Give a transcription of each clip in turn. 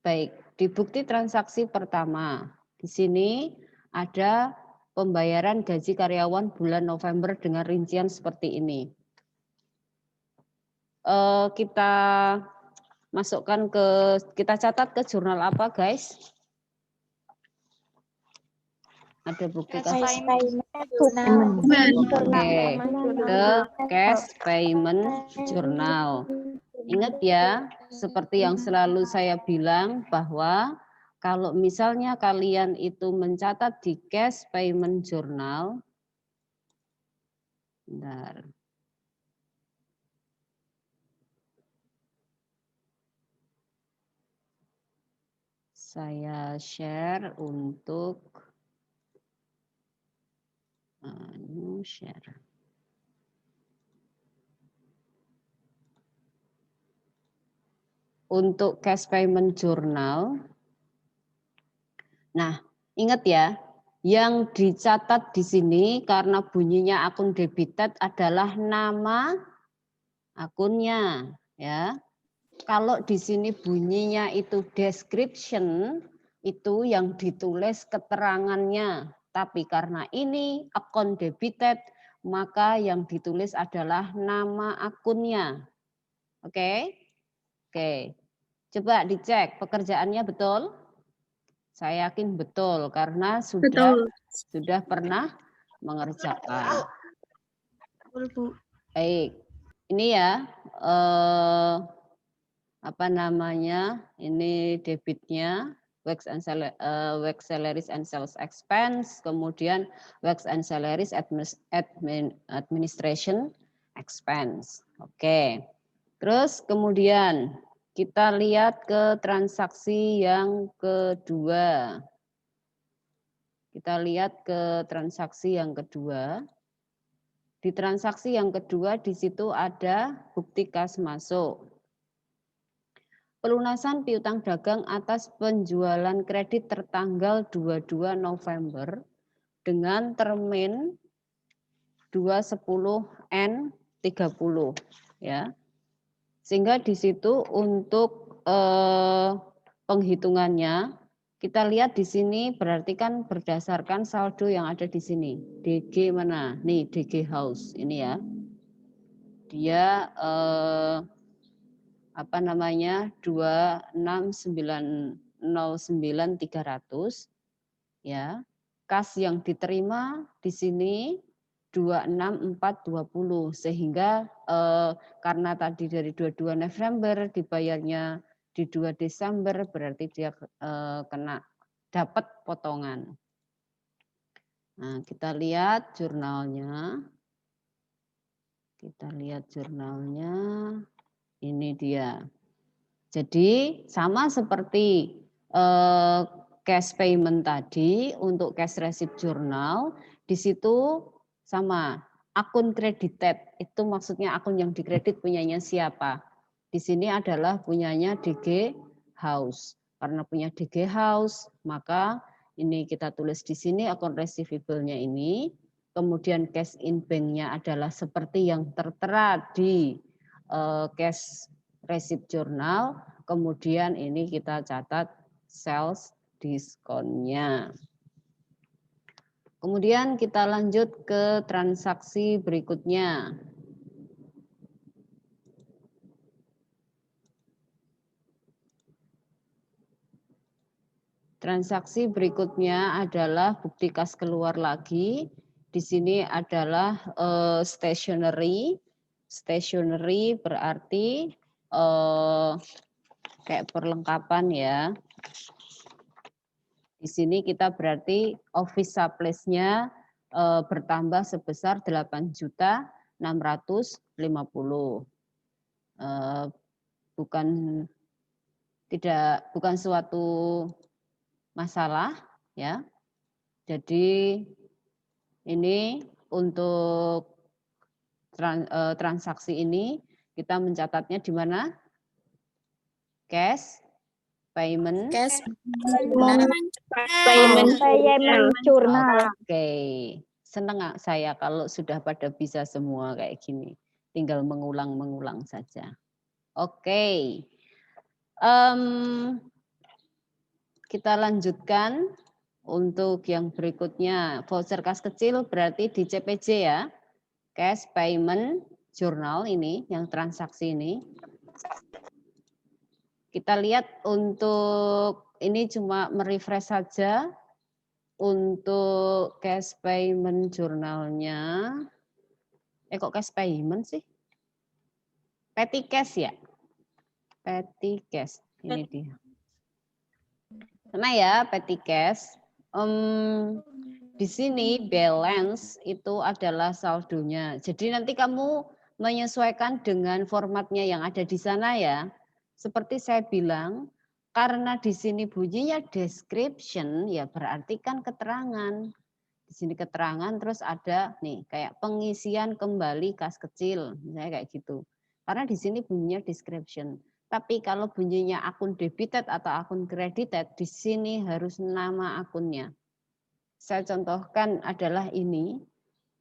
Baik, di bukti transaksi pertama, di sini ada pembayaran gaji karyawan bulan November dengan rincian seperti ini. Kita masukkan kita catat ke jurnal apa, guys? Ada bukti Cash Payment. Oke, ke cash payment journal. Ingat ya, seperti yang selalu saya bilang bahwa kalau misalnya kalian itu mencatat di cash payment journal, bentar. Saya share untuk new share. Untuk cash payment journal. Nah, ingat ya, yang dicatat di sini karena bunyinya akun debited adalah nama akunnya, ya. Kalau di sini bunyinya itu description, itu yang ditulis keterangannya. Tapi karena ini akun debited, maka yang ditulis adalah nama akunnya. Oke? Oke. Coba dicek pekerjaannya betul? Saya yakin betul karena sudah pernah mengerjakan. Betul, Bu. Baik. Ini ya apa namanya? Ini debitnya wax salaries and sales expense, kemudian wax and salaries administration expense. Oke. Terus kemudian kita lihat ke transaksi yang kedua. Kita lihat ke transaksi yang kedua. Di transaksi yang kedua di situ ada bukti kas masuk. Pelunasan piutang dagang atas penjualan kredit tertanggal 22 November dengan termin 210N30 ya. Sehingga di situ untuk penghitungannya kita lihat di sini berarti kan berdasarkan saldo yang ada di sini. DG mana? Nih DG House ini ya. Dia apa namanya 26909.300 ya. Kas yang diterima di sini 26420 sehingga karena tadi dari 22 November dibayarnya di 2 Desember berarti dia kena dapat potongan. Nah, kita lihat jurnalnya. Kita lihat jurnalnya. Ini dia. Jadi sama seperti cash payment tadi untuk cash receipt journal, di situ sama akun credited itu maksudnya akun yang dikredit punyanya siapa. Di sini adalah punyanya DG House. Karena punya DG House, maka ini kita tulis di sini akun receivable-nya ini. Kemudian cash in bank-nya adalah seperti yang tertera di cash receipt journal. Kemudian ini kita catat sales diskonnya. Kemudian kita lanjut ke transaksi berikutnya. Transaksi berikutnya adalah bukti kas keluar lagi. Di sini adalah stationery. Stationery berarti kayak perlengkapan ya. Di sini kita berarti office supplies-nya bertambah sebesar 8.650. Bukan suatu masalah ya. Jadi ini untuk transaksi ini kita mencatatnya di mana? Cash payment journal. Oke, senang saya kalau sudah pada bisa semua kayak gini. Tinggal mengulang-mengulang saja. Oke. kita lanjutkan untuk yang berikutnya. Voucher kas kecil berarti di CPJ ya. Cash Payment Journal ini, yang transaksi ini. Kita lihat untuk ini cuma merefresh saja. Untuk cash payment jurnalnya. Kok cash payment sih? Petty cash ya? Petty cash, ini dia. Sama ya, petty cash. Di sini balance itu adalah saldonya. Jadi nanti kamu menyesuaikan dengan formatnya yang ada di sana ya. Seperti saya bilang, karena di sini bunyinya description, ya berarti kan keterangan. Di sini keterangan terus ada nih kayak pengisian kembali kas kecil, misalnya kayak gitu. Karena di sini bunyinya description. Tapi kalau bunyinya akun debited atau akun credited, di sini harus nama akunnya. Saya contohkan adalah ini.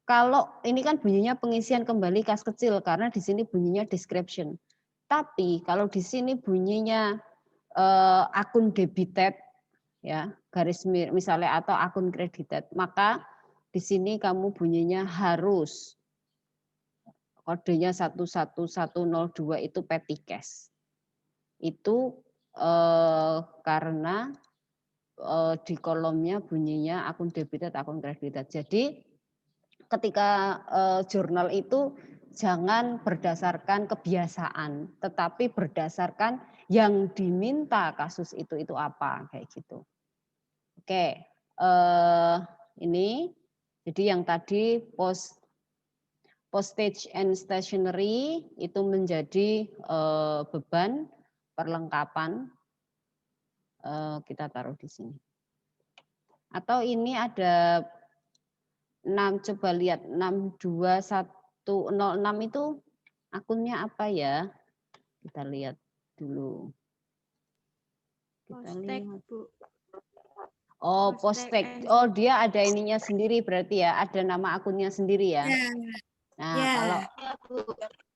Kalau ini kan bunyinya pengisian kembali kas kecil karena di sini bunyinya description. Tapi kalau di sini bunyinya akun debited ya, garis misalnya atau akun credited, maka di sini kamu bunyinya harus kodenya 11102 itu petty cash. Itu karena di kolomnya bunyinya akun debited, akun credited. Jadi ketika jurnal itu jangan berdasarkan kebiasaan, tetapi berdasarkan yang diminta kasus itu apa, kayak gitu. Oke, ini jadi yang tadi postage and stationery itu menjadi beban perlengkapan, kita taruh di sini. Atau ini ada 6, coba lihat 62106 itu akunnya apa ya? Kita lihat dulu. Kita Postek, lihat. Bu. Oh, postek. Oh, dia ada ininya sendiri berarti ya, ada nama akunnya sendiri ya. Nah,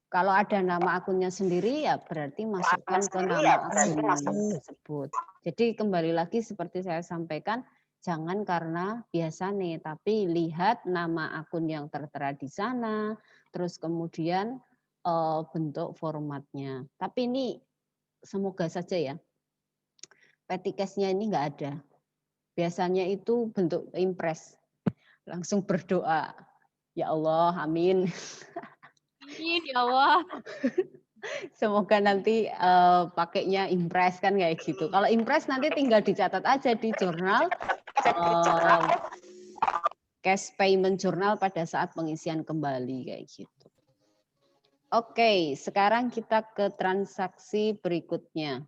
kalau ada nama akunnya sendiri ya berarti masukkan ke nama akun tersebut. Jadi kembali lagi seperti saya sampaikan, jangan karena biasa nih, tapi lihat nama akun yang tertera di sana, terus kemudian bentuk formatnya. Tapi ini semoga saja ya, petty cash-nya ini nggak ada. Biasanya itu bentuk impres, langsung berdoa. Ya Allah, amin. Amin, ya Allah. Semoga nanti pakainya impres kan kayak gitu. Kalau impres nanti tinggal dicatat aja di jurnal cash payment journal pada saat pengisian kembali kayak gitu. Oke, sekarang kita ke transaksi berikutnya.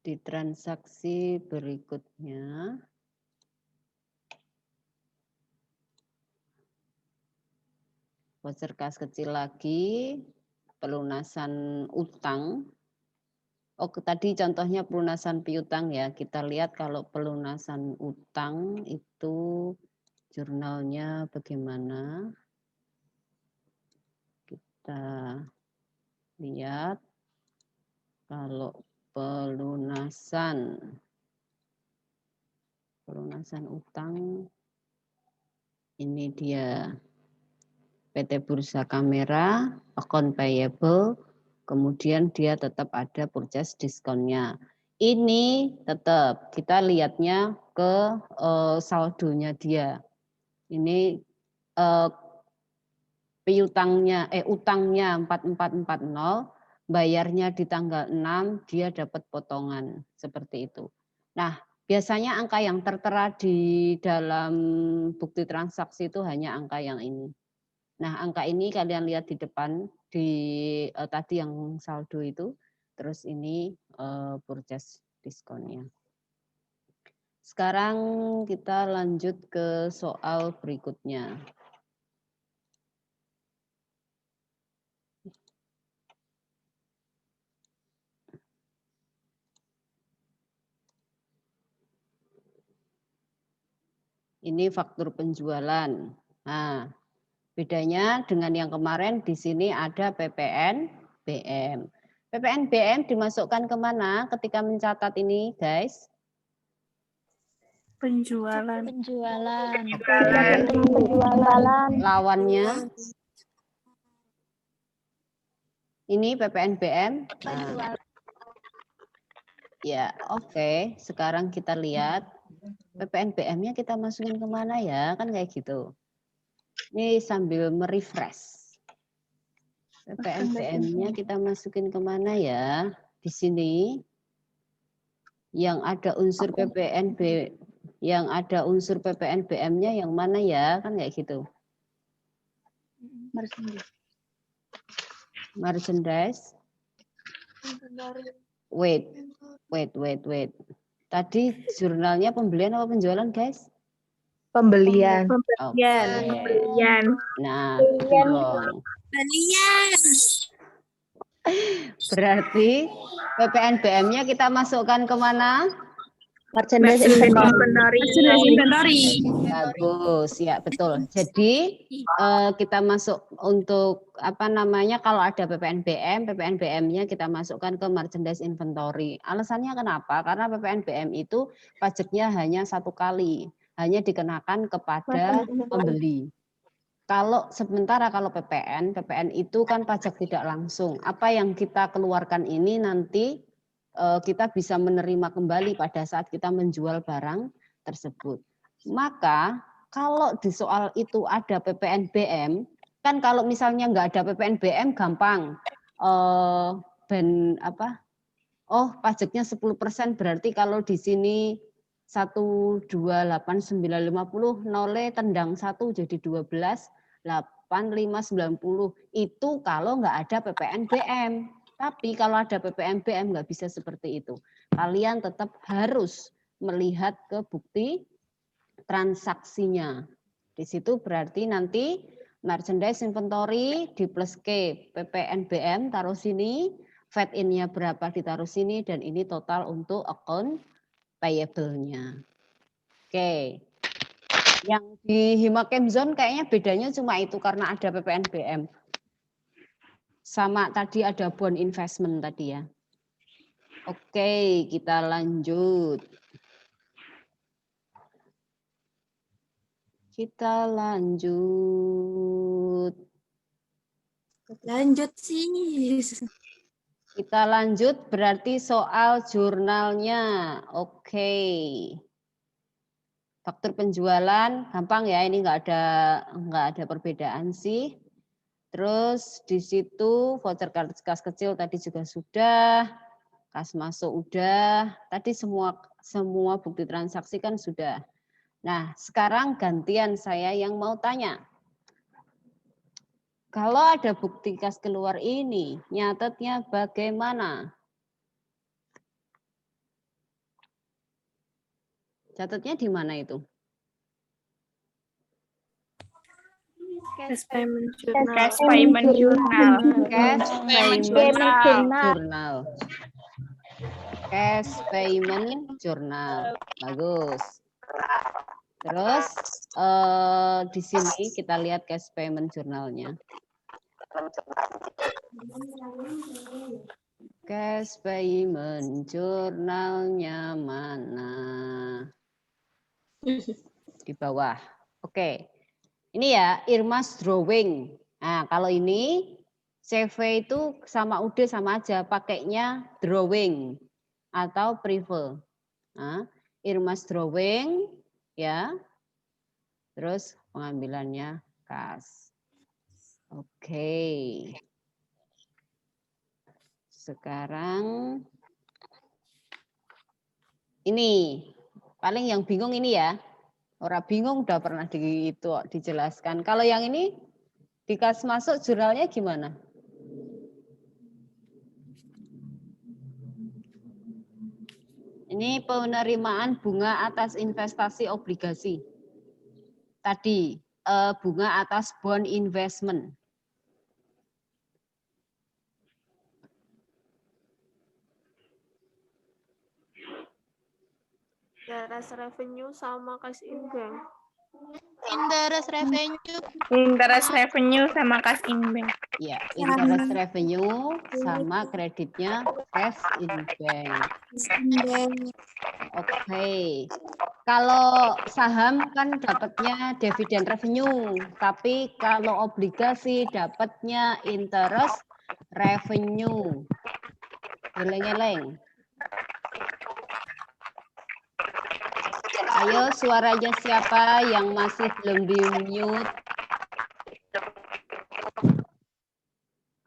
Di transaksi berikutnya. Voucher kas kecil lagi, pelunasan utang. Oh, tadi contohnya pelunasan piutang ya. Kita lihat kalau pelunasan utang itu jurnalnya bagaimana. Kita lihat kalau pelunasan utang ini dia PT Bursa Kamera, account payable, kemudian dia tetap ada purchase diskonnya. Ini tetap kita lihatnya ke saldonya dia. Ini utangnya 4440, bayarnya di tanggal 6, dia dapat potongan seperti itu. Nah, biasanya angka yang tertera di dalam bukti transaksi itu hanya angka yang ini. Nah, angka ini kalian lihat di depan di tadi yang saldo itu, terus ini purchase diskonnya. Sekarang kita lanjut ke soal berikutnya. Ini faktur penjualan. Nah, bedanya dengan yang kemarin di sini ada PPN, BM. PPNBM dimasukkan kemana ketika mencatat ini, guys? Penjualan. Penjualan. Lawannya ini PPNBM. Penjualan. Ya, oke. Sekarang kita lihat PPNBM-nya kita masukin kemana ya? Kan kayak gitu. Ini sambil merefresh. PPNBM-nya kita masukin kemana ya? Di sini yang ada unsur PPNBM-nya yang mana ya? Kan kayak gitu. Merchandise. Wait. Tadi jurnalnya pembelian apa penjualan, guys? Pembelian. Pembelian. Nah, gitu dong. Berarti PPNBM-nya kita masukkan kemana? Merchandise inventory. Bagus, ya betul. Jadi kita masuk untuk apa namanya kalau ada PPNBM-nya kita masukkan ke merchandise inventory. Alasannya kenapa? Karena PPNBM itu pajaknya hanya 1 kali, hanya dikenakan kepada pembeli. Sementara kalau PPN itu kan pajak tidak langsung. Apa yang kita keluarkan ini nanti kita bisa menerima kembali pada saat kita menjual barang tersebut. Maka kalau di soal itu ada PPNBM, kan kalau misalnya nggak ada PPNBM gampang. Pajaknya 10% berarti kalau di sini 128.950 nolnya tendang 1 jadi 12.8590 itu kalau nggak ada PPNBM. Tapi kalau ada PPNBM nggak bisa seperti itu. Kalian tetap harus melihat ke bukti transaksinya. Di situ berarti nanti merchandise inventory di plus K PPNBM taruh sini, fed in-nya berapa ditaruh sini, dan ini total untuk account payable-nya. Oke. Yang di Himakem Zone kayaknya bedanya cuma itu karena ada PPNBM. Sama tadi ada bond investment tadi ya. Oke, kita lanjut. Lanjut sih. Kita lanjut berarti soal jurnalnya. Oke. Faktur penjualan gampang ya, ini nggak ada perbedaan sih. Terus di situ voucher kas kecil tadi juga sudah, kas masuk udah, tadi semua bukti transaksi kan sudah. Nah, sekarang gantian saya yang mau tanya. Kalau ada bukti kas keluar ini, nyatetnya bagaimana? Catatnya di mana itu? Cash payment journal. Cash payment journal. Bagus. Terus di sini kita lihat cash payment journalnya. Cash payment journalnya mana? Di bawah. Oke. Ini ya Irma's drawing. Nah, kalau ini CV itu sama UD sama aja, pakainya drawing atau prefer. Nah, Irma's drawing ya. Terus pengambilannya kas. Oke. Sekarang ini paling yang bingung ini ya. Orang bingung udah pernah dijelaskan. Kalau yang ini di kas masuk jurnalnya gimana? Ini penerimaan bunga atas investasi obligasi. Tadi bunga atas bond investment. Interest revenue sama cash in bank. Interest revenue. Interest revenue sama cash in bank. Ya, interest revenue sama kreditnya cash in bank. Oke. Kalau saham kan dapatnya dividen revenue, tapi kalau obligasi dapatnya interest revenue. Eleng-eleng. Ayo suaranya siapa yang masih belum di-mute?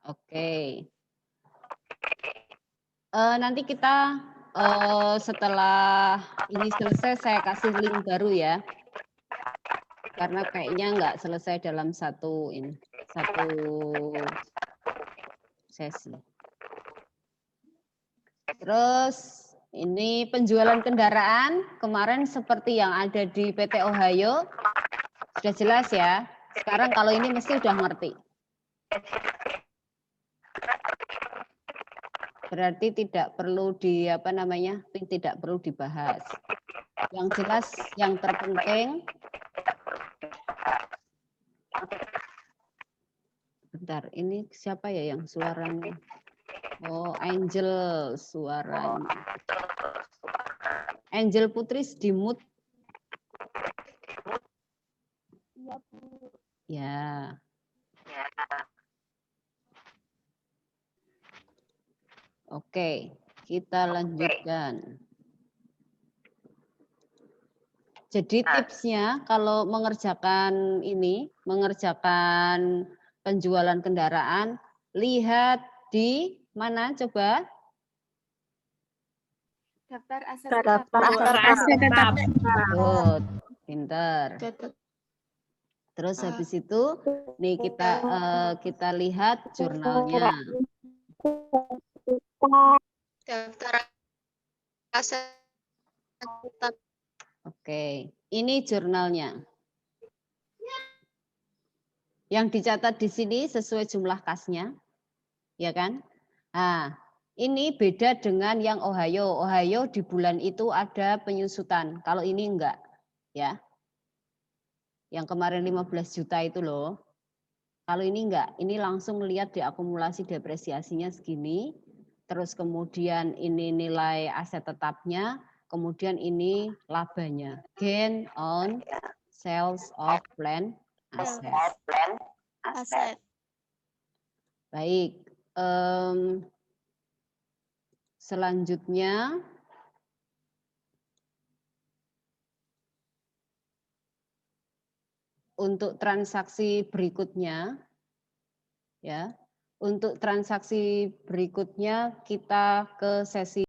Oke. Nanti kita setelah ini selesai saya kasih link baru ya. Karena kayaknya nggak selesai dalam satu sesi. Terus ini penjualan kendaraan kemarin seperti yang ada di PT Ohio. Sudah jelas ya. Sekarang kalau ini mesti udah ngerti. Berarti tidak perlu tidak perlu dibahas. Yang jelas, yang terpenting, bentar, ini siapa ya yang suaranya? Oh, Angel suaranya. Angel Putri di mute. Ya. Oke, kita lanjutkan. Jadi tipsnya kalau mengerjakan penjualan kendaraan, lihat di mana coba? Daftar aset tetap. Good, pinter. Terus habis itu, nih kita lihat jurnalnya. Daftar aset tetap. Oke, ini jurnalnya. Yang dicatat di sini sesuai jumlah kasnya, ya kan? Nah, ini beda dengan yang Ohio. Ohio di bulan itu ada penyusutan. Kalau ini enggak, ya. Yang kemarin 15 juta itu loh. Kalau ini enggak, ini langsung lihat diakumulasi depresiasinya segini. Terus kemudian ini nilai aset tetapnya. Kemudian ini labanya, gain on sales of plant asset. Baik, selanjutnya untuk transaksi berikutnya, ya, untuk transaksi berikutnya kita ke sesi